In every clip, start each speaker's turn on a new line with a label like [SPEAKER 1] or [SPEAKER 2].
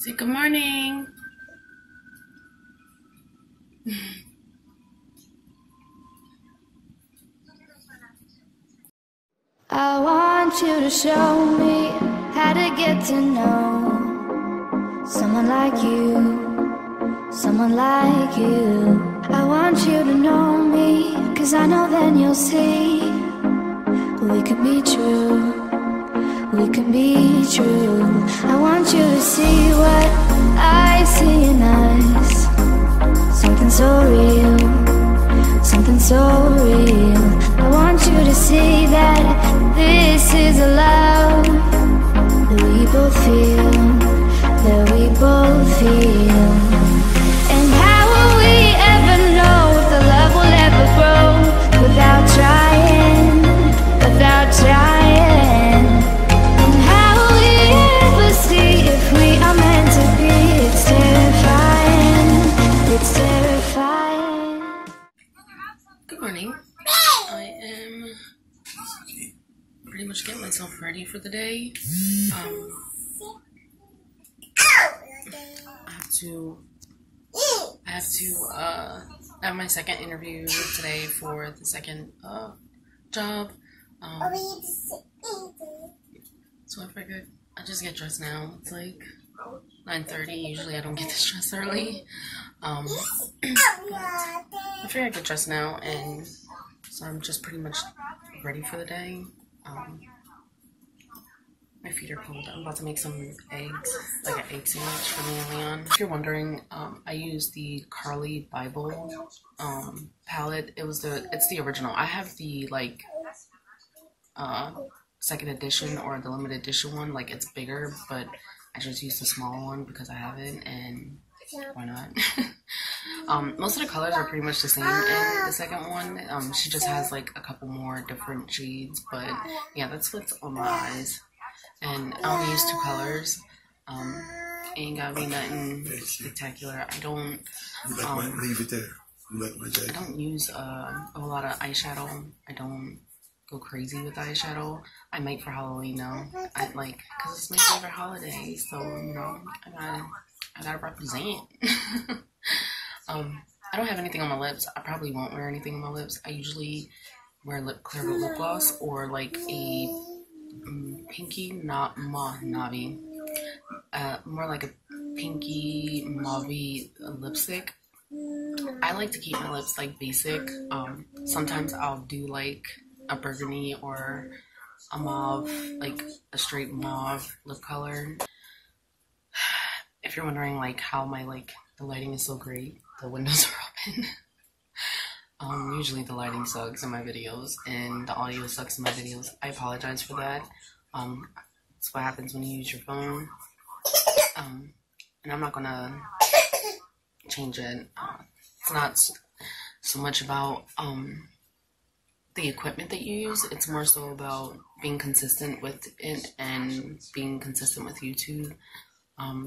[SPEAKER 1] Say good morning.
[SPEAKER 2] I want you to show me how to get to know someone like you, someone like you. I want you to know me, 'cause I know then you'll see we could be true, we can be true. I want you to see what I see in us, something so real, something so real. I want you to see that this is a love that we both feel, that we both feel. And how will we ever know if the love will ever grow without trying, without trying? And how will we ever see if we are meant to be? It's terrifying, it's terrifying.
[SPEAKER 1] Good morning. I am pretty much getting myself ready for the day. I have my second interview today for the second job. So I figured I just get dressed now. It's like 9:30. Usually I don't get this dressed early. I figured I'd get dressed now, and so I'm just pretty much ready for the day. My feet are cold. I'm about to make some eggs, like an egg sandwich for me and Leon. If you're wondering, I used the Carly Bible palette. It's the original. I have the like second edition or the limited edition one. Like it's bigger, but I just used the small one because I have it, and why not? Most of the colors are pretty much the same in the second one. She just has like a couple more different shades, but yeah, that's what's on my eyes. And I only use 2 colors. Ain't gotta be nothing spectacular. I don't use a whole lot of eyeshadow. I don't go crazy with eyeshadow. I might for Halloween though. Cause it's my favorite holiday, so you know, I gotta represent. I don't have anything on my lips. I probably won't wear anything on my lips. I usually wear clear lip gloss or like a pinky mauve, more like a pinky mauve lipstick. I like to keep my lips like basic. Sometimes I'll do like a burgundy or a mauve, like a straight mauve lip color. If you're wondering like how my the lighting is so great, the windows are open. Usually the lighting sucks in my videos and the audio sucks in my videos. I apologize for that. That's what happens when you use your phone. And I'm not gonna change it. It's not so much about the equipment that you use. It's more so about being consistent with it and being consistent with YouTube.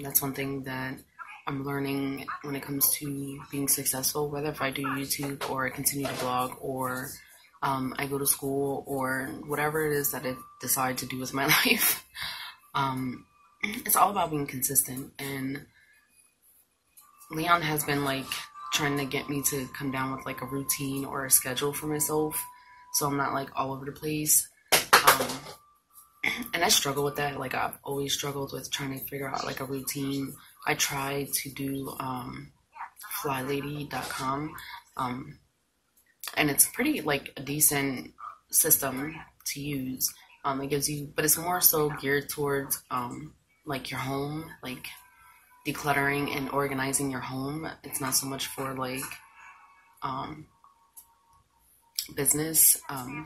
[SPEAKER 1] That's one thing that I'm learning when it comes to being successful, whether if I do YouTube or I continue to blog or I go to school or whatever it is that I decide to do with my life. It's all about being consistent, and Leon has been trying to get me to come down with a routine or a schedule for myself, so I'm not all over the place. And I struggle with that. I've always struggled with trying to figure out a routine. I tried to do flylady.com, and it's pretty a decent system to use. It gives you, but it's more so geared towards your home, decluttering and organizing your home. It's not so much for business.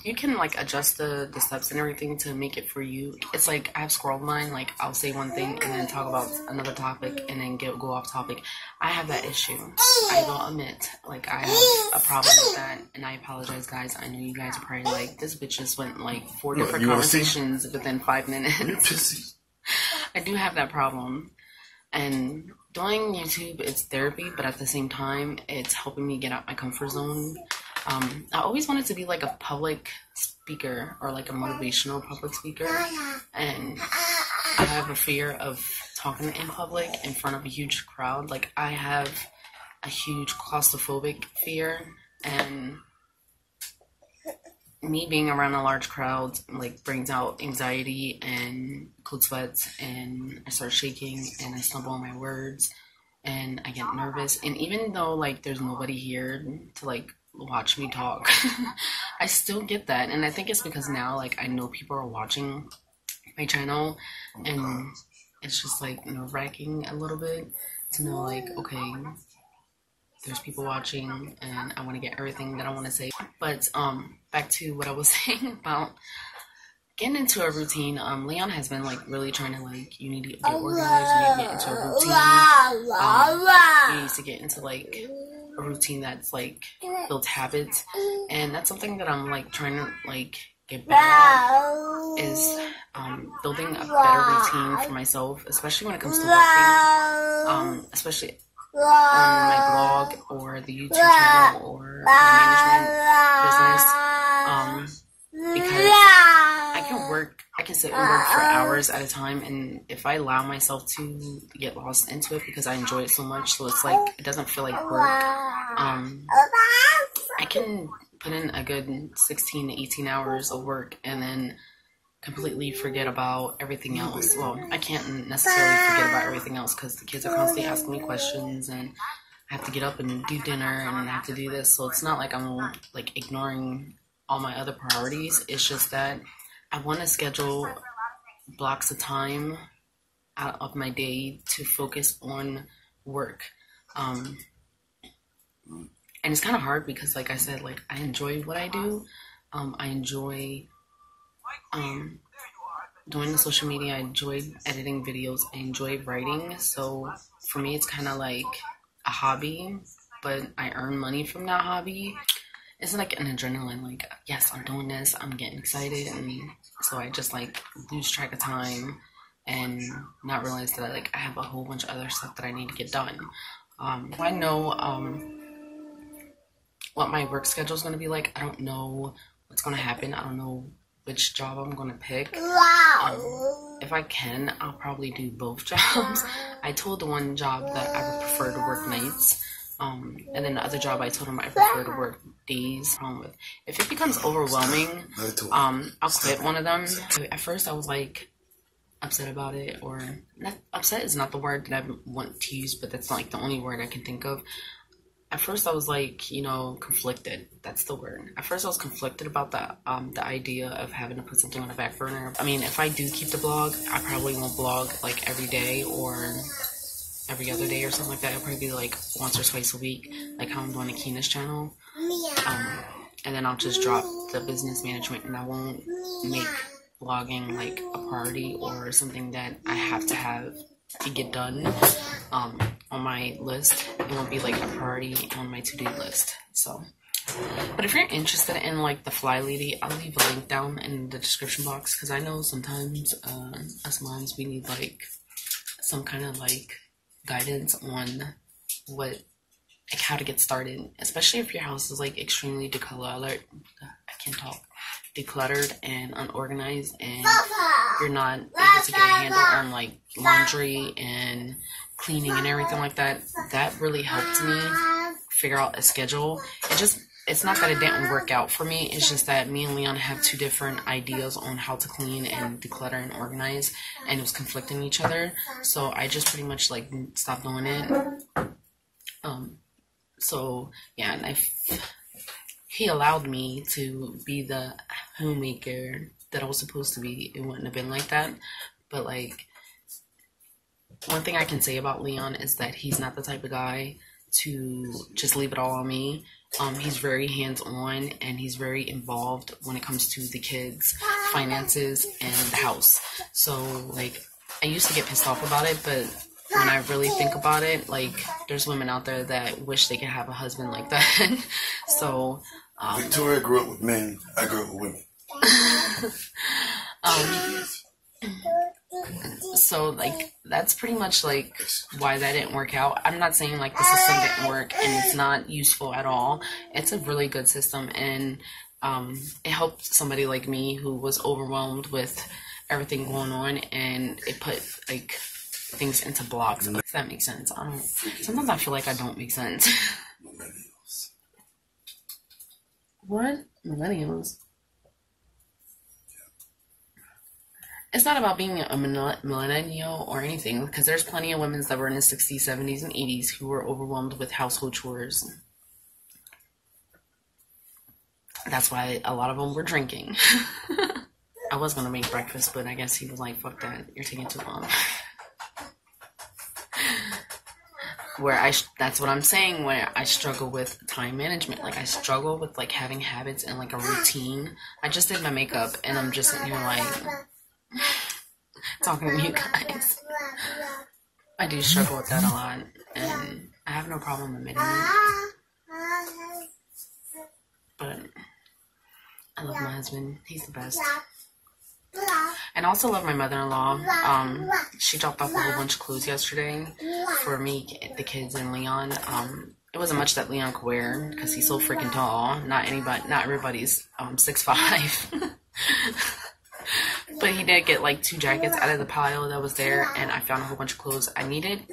[SPEAKER 1] You can adjust the steps and everything to make it for you. It's I have scrolled mine, I'll say one thing and then talk about another topic and then go off topic. I have that issue. I will admit, I have a problem with that, and I apologize, guys. I know you guys are probably this bitch just went 4 different conversations within 5 minutes. I do have that problem, and doing YouTube, it's therapy, but at the same time, it's helping me get out my comfort zone. I always wanted to be a public speaker or a motivational public speaker, and I have a fear of talking in public in front of a huge crowd. Like, I have a huge claustrophobic fear, and me being around a large crowd like brings out anxiety and cold sweats, and I start shaking and I stumble on my words and I get nervous. And even though like there's nobody here to like watch me talk, I still get that. And I think it's because now like I know people are watching my channel, and it's just like nerve-wracking a little bit to know like, okay, there's people watching and I want to get everything that I want to say. But back to what I was saying about getting into a routine. Leon has been like really trying to like, you need to get organized, you need to get into a routine. You need to get into like a routine that's like builds habits, and that's something that I'm like trying to like get better at, is building a better routine for myself, especially when it comes to working, especially on my blog or the YouTube channel or my management business, because I can sit and work for hours at a time, and if I allow myself to get lost into it because I enjoy it so much, so it's like it doesn't feel like work, I can put in a good 16 to 18 hours of work and then completely forget about everything else. Well, I can't necessarily forget about everything else because the kids are constantly asking me questions, and I have to get up and do dinner, and I have to do this. So it's not like I'm like ignoring all my other priorities. It's just that I want to schedule blocks of time out of my day to focus on work. And it's kind of hard because, like I said, like I enjoy what I do. I enjoy doing the social media. I enjoy editing videos. I enjoy writing. So for me, it's kind of like a hobby, but I earn money from that hobby. It's like an adrenaline, like, yes, I'm doing this, I'm getting excited, and so I just like lose track of time and not realize that I have a whole bunch of other stuff that I need to get done. I know what my work schedule is going to be like. I don't know what's going to happen. I don't know which job I'm going to pick. If I can, I'll probably do both jobs. I told the one job that I would prefer to work nights. And then the other job, I told him I prefer to work days. If it becomes overwhelming, I'll quit one of them. At first, I was like upset about it, or not, upset is not the word that I want to use, but that's not like the only word I can think of. At first, I was like, conflicted. That's the word. At first, I was conflicted about the idea of having to put something on the back burner. I mean, if I do keep the blog, I probably won't blog like every day or every other day or something like that. It'll probably be like once or twice a week, like how I'm doing the Keena's channel. And then I'll just drop the business management, and I won't make blogging like a priority or something that I have to get done on my list. It won't be like a priority on my to-do list. So, but if you're interested in like the Fly Lady, I'll leave a link down in the description box, because I know sometimes us moms, we need like some kind of like guidance on how to get started, especially if your house is like extremely decluttered and unorganized, and you're not able to get a handle on like laundry and cleaning and everything like that. That really helped me figure out a schedule. It's not that it didn't work out for me, it's just that me and Leon have two different ideas on how to clean and declutter and organize, and it was conflicting each other. So I just pretty much like stopped doing it. So yeah, and he allowed me to be the homemaker that I was supposed to be. It wouldn't have been like that. But like, one thing I can say about Leon is that he's not the type of guy to just leave it all on me. He's very hands-on, and he's very involved when it comes to the kids' finances and the house. So like, I used to get pissed off about it, but when I really think about it, like, there's women out there that wish they could have a husband like that. So
[SPEAKER 3] Victoria grew up with men, I grew up with women.
[SPEAKER 1] So like, that's pretty much like why that didn't work out. I'm not saying like the system didn't work and it's not useful at all. It's a really good system, and it helped somebody like me who was overwhelmed with everything going on, and it put like things into blocks. If that makes sense. Sometimes I feel like I don't make sense.
[SPEAKER 3] Millennials.
[SPEAKER 1] What? Millennials? It's not about being a millennial or anything, because there's plenty of women that were in the 60s, 70s, and 80s who were overwhelmed with household chores. That's why a lot of them were drinking. I was going to make breakfast, but I guess he was like, fuck that, you're taking too long. That's what I'm saying, where I struggle with time management. Like, I struggle with, like, having habits and, like, a routine. I just did my makeup, and I'm just sitting here, like, talking to you guys. I do struggle with that a lot, and I have no problem admitting it. But I love my husband. He's the best. And I also love my mother-in-law. She dropped off a whole bunch of clothes yesterday for me, the kids, and Leon. It wasn't much that Leon could wear because he's so freaking tall. Not everybody's 6'5". But he did get like 2 jackets out of the pile that was there, and I found a whole bunch of clothes. I needed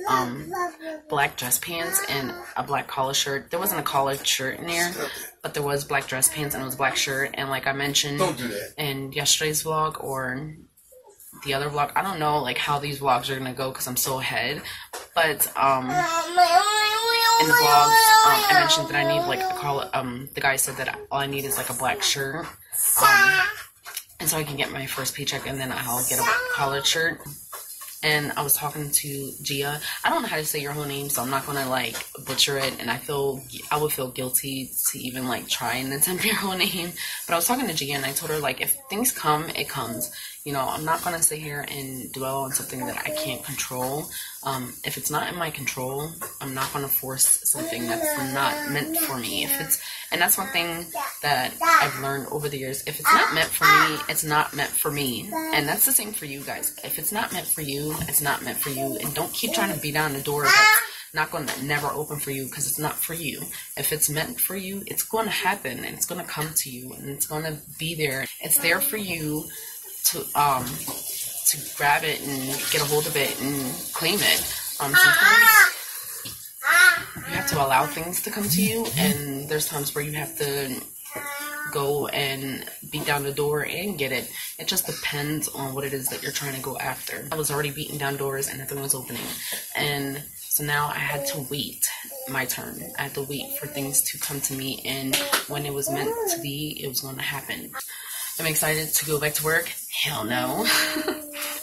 [SPEAKER 1] black dress pants and a black collar shirt. There wasn't a collared shirt in there, but there was black dress pants and it was a black shirt. And like I mentioned in yesterday's vlog or the other vlog, I don't know like how these vlogs are gonna go because I'm so ahead. But in the vlogs, I mentioned that I need like a collar. The guy said that all I need is like a black shirt. And so I can get my first paycheck, and then I'll get a collared shirt. And I was talking to Gia. I don't know how to say your whole name, so I'm not gonna like butcher it. And I would feel guilty to even like try and attempt your whole name. But I was talking to Gia, and I told her like if things come, it comes. You know, I'm not gonna sit here and dwell on something that I can't control. If it's not in my control, I'm not gonna force something that's not meant for me. And that's one thing that I've learned over the years. If it's not meant for me, it's not meant for me. And that's the same for you guys. If it's not meant for you, it's not meant for you. And don't keep trying to beat down the door that's not going to never open for you because it's not for you. If it's meant for you, it's going to happen and it's going to come to you and it's going to be there. It's there for you to grab it and get a hold of it and claim it. Sometimes you have to allow things to come to you, and there's times where you have to go and beat down the door and get it. It just depends on what it is that you're trying to go after. I was already beating down doors and nothing was opening, and so now I had to wait my turn. I had to wait for things to come to me, and when it was meant to be, it was going to happen. Am I excited to go back to work? Hell no.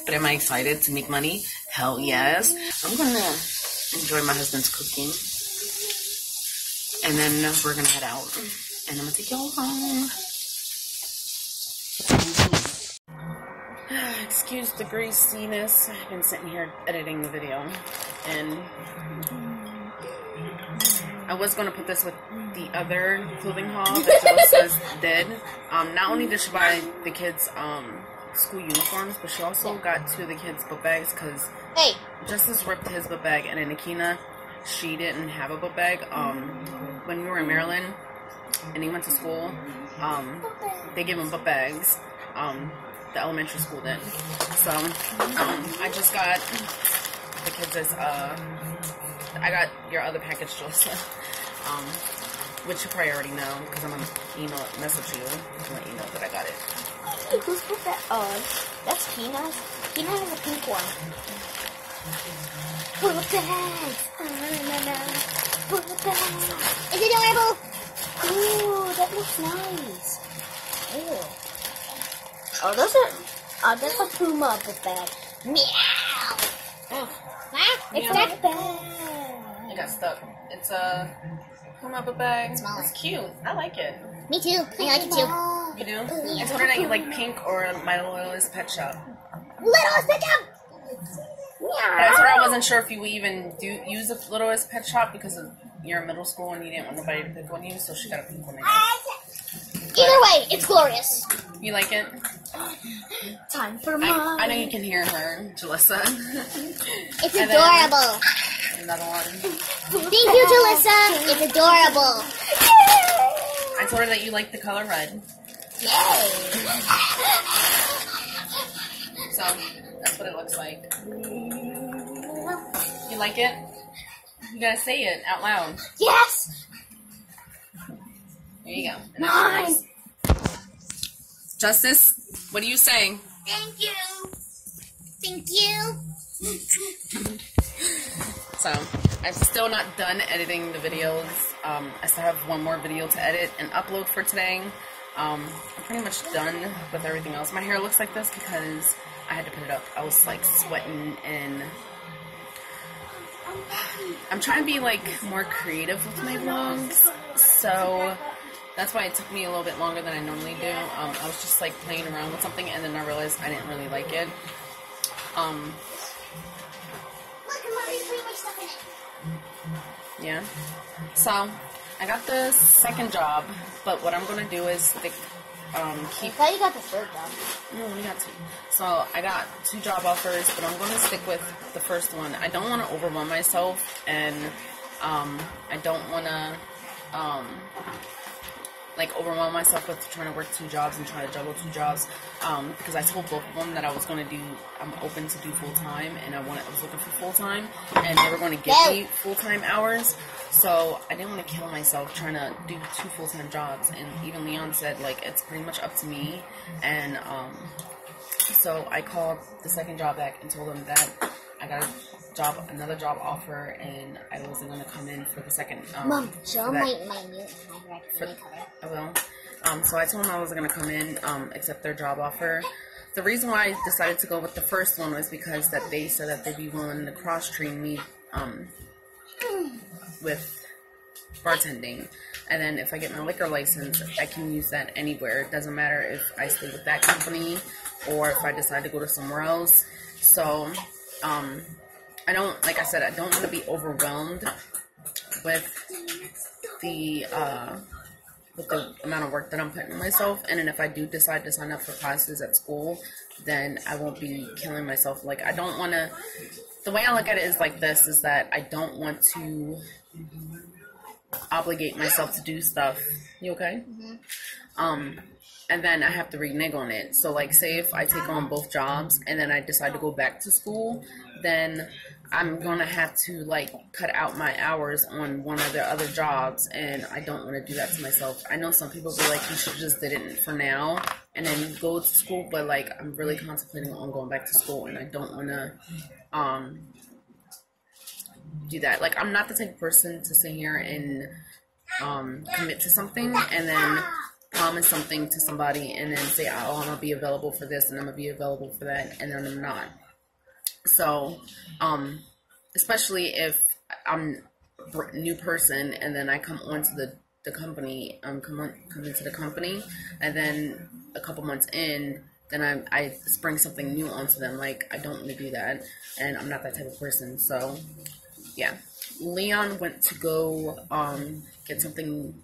[SPEAKER 1] But am I excited to make money? Hell yes. I'm gonna enjoy my husband's cooking, and then we're gonna head out, and I'm gonna take y'all home. Excuse the greasiness. I've been sitting here editing the video, and I was gonna put this with the other clothing haul that Joppa did. Not only did she buy the kids school uniforms, but she also got 2 of the kids' book bags because Justice ripped his book bag, and in Akina, she didn't have a book bag. When we were in Maryland and he went to school, they gave him book bags. The elementary school did. So I just got the kids as I got your other package, Joseph, which you probably already know because I'm gonna message you to let you know that I got it.
[SPEAKER 4] Who's put that? That's Kina's. Kina has a pink one. Book bags. Book bags. Is it adorable? Ooh, that looks nice. Ew. Oh, that's a Puma book bag. Meow. It's that bag.
[SPEAKER 1] It got stuck. It's a Puma book bag. It's cute. I like it.
[SPEAKER 4] Me too. I like it too.
[SPEAKER 1] You do? I told her that you like pink or My Littlest Pet Shop.
[SPEAKER 4] Littlest Pet Shop!
[SPEAKER 1] I told her I wasn't sure if you would even use a Littlest Pet Shop because you're in middle school and you didn't want nobody to pick on you, so she got a pink one.
[SPEAKER 4] Either way, it's glorious.
[SPEAKER 1] You like it?
[SPEAKER 4] Time for mine.
[SPEAKER 1] I know you can hear her, Jalissa.
[SPEAKER 4] It's adorable.
[SPEAKER 1] Another one.
[SPEAKER 4] Thank you, Jalissa. It's adorable.
[SPEAKER 1] I told her that you like the color red.
[SPEAKER 4] Yay!
[SPEAKER 1] So, that's what it looks like. You like it? You gotta say it out loud.
[SPEAKER 4] Yes!
[SPEAKER 1] There you go.
[SPEAKER 4] Mine!
[SPEAKER 1] Justice, what are you saying?
[SPEAKER 4] Thank you! Thank you!
[SPEAKER 1] So, I'm still not done editing the videos. I still have one more video to edit and upload for today. I'm pretty much done with everything else. My hair looks like this because I had to put it up. I was like sweating, and I'm trying to be like more creative with my vlogs. So that's why it took me a little bit longer than I normally do. I was just like playing around with something, and then I realized I didn't really like it. Yeah. So I got the second job, but what I'm gonna do is keep.
[SPEAKER 4] I thought you got the third job.
[SPEAKER 1] No, I got two. So I got 2 job offers, but I'm gonna stick with the first one. I don't want to overwhelm myself, and I don't want to like overwhelm myself with trying to work 2 jobs and try to juggle 2 jobs, because I told both of them that I was going to do, I'm open to do full-time, and I was looking for full-time, and they were going to give me full-time hours, so I didn't want to kill myself trying to do 2 full-time jobs. And even Leon said, like, it's pretty much up to me, and so I called the second job back and told them that I got another job offer, and I wasn't going to come in for the second.
[SPEAKER 4] Mom, show my
[SPEAKER 1] cover. I will. So I told them I wasn't going to come in, accept their job offer. The reason why I decided to go with the first one was because that they said that they'd be willing to cross-train me with bartending. And then if I get my liquor license, I can use that anywhere. It doesn't matter if I stay with that company or if I decide to go to somewhere else. So, I don't, like I said, I don't want to be overwhelmed with the amount of work that I'm putting on myself. And then if I do decide to sign up for classes at school, then I won't be killing myself. Like, I don't want to, the way I look at it is like this, is that I don't want to obligate myself to do stuff. You okay? Mm-hmm. And then I have to renege on it. So, like, say if I take on both jobs and then I decide to go back to school, then I'm going to have to, like, cut out my hours on one of the other jobs, and I don't want to do that to myself. I know some people be like, you should just did it for now and then go to school, but, like, I'm really contemplating on going back to school, and I don't want to do that. Like, I'm not the type of person to sit here and commit to something and then promise something to somebody and then say, oh, I'm going to be available for this and I'm going to be available for that, and then I'm not. So, especially if I'm a new person and then I come onto the company, come into the company, and then a couple months in, then I spring something new onto them. Like, I don't want to do that, and I'm not that type of person. So, yeah. Leon went to go get something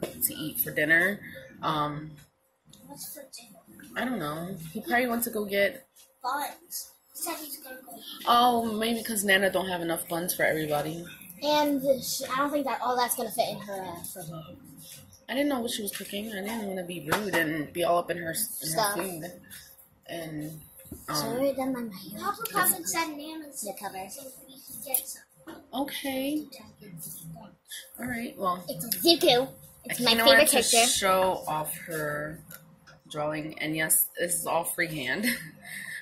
[SPEAKER 1] to eat for dinner.
[SPEAKER 4] What's for dinner?
[SPEAKER 1] I don't know. He probably went to go get
[SPEAKER 4] Buns. He said he's gonna go.
[SPEAKER 1] Oh, maybe because Nana don't have enough buns for everybody.
[SPEAKER 4] And I don't think that all that's gonna fit in her refrigerator.
[SPEAKER 1] I didn't know what she was cooking. I didn't want to be rude and be all up in her
[SPEAKER 4] Stuff.
[SPEAKER 1] food. And
[SPEAKER 4] So we're done my mail. Papa hasn't said Nana's the cover. So we can get some.
[SPEAKER 1] okay. All right. Well,
[SPEAKER 4] It's Zuko. It's my
[SPEAKER 1] Akina
[SPEAKER 4] favorite
[SPEAKER 1] wanted to
[SPEAKER 4] character.
[SPEAKER 1] show off her drawing, and yes, this is all freehand.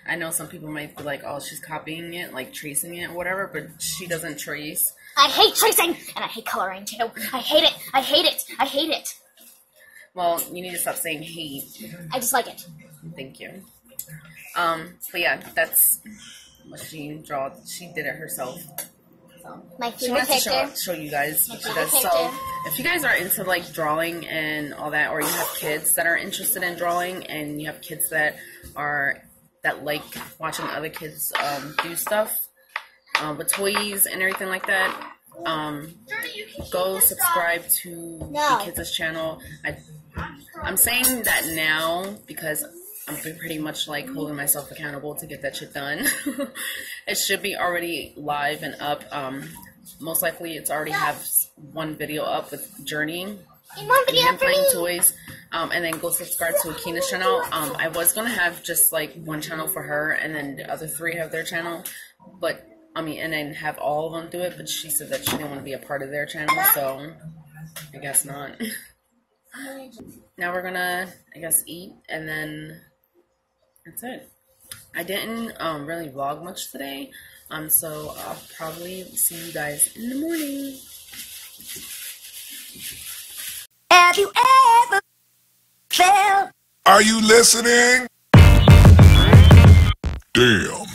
[SPEAKER 1] I know some people might be like, oh, she's copying it, like tracing it, or whatever, but she doesn't trace.
[SPEAKER 4] I hate tracing, and I hate coloring too. I hate it. I hate it. I hate it.
[SPEAKER 1] Well, you need to stop saying hate.
[SPEAKER 4] I just like it.
[SPEAKER 1] Thank you. But yeah, that's what she drew. She did it herself. So
[SPEAKER 4] My
[SPEAKER 1] she
[SPEAKER 4] favorite
[SPEAKER 1] wanted to
[SPEAKER 4] character.
[SPEAKER 1] show you guys what she does.
[SPEAKER 4] favorite
[SPEAKER 1] So
[SPEAKER 4] character.
[SPEAKER 1] if you guys are into like drawing and all that, or you have kids that are interested in drawing, and you have kids that like watching other kids do stuff with toys and everything like that, go subscribe to the kids' channel. I'm saying that now because I'm pretty much like holding myself accountable to get that shit done. It should be already live and up. Most likely it's already have one video up with journeying
[SPEAKER 4] And one video
[SPEAKER 1] and
[SPEAKER 4] for
[SPEAKER 1] playing
[SPEAKER 4] me.
[SPEAKER 1] toys. And then go subscribe to Akina's channel. I was gonna have just like one channel for her, and then the other 3 have their channel, but and then have all of them do it, but she said that she didn't want to be a part of their channel, so I guess not. Now we're gonna, I guess, eat, and then that's it. I didn't really vlog much today, so I'll probably see you guys in the morning.
[SPEAKER 2] Have you ever felt?
[SPEAKER 5] Are you listening? Damn.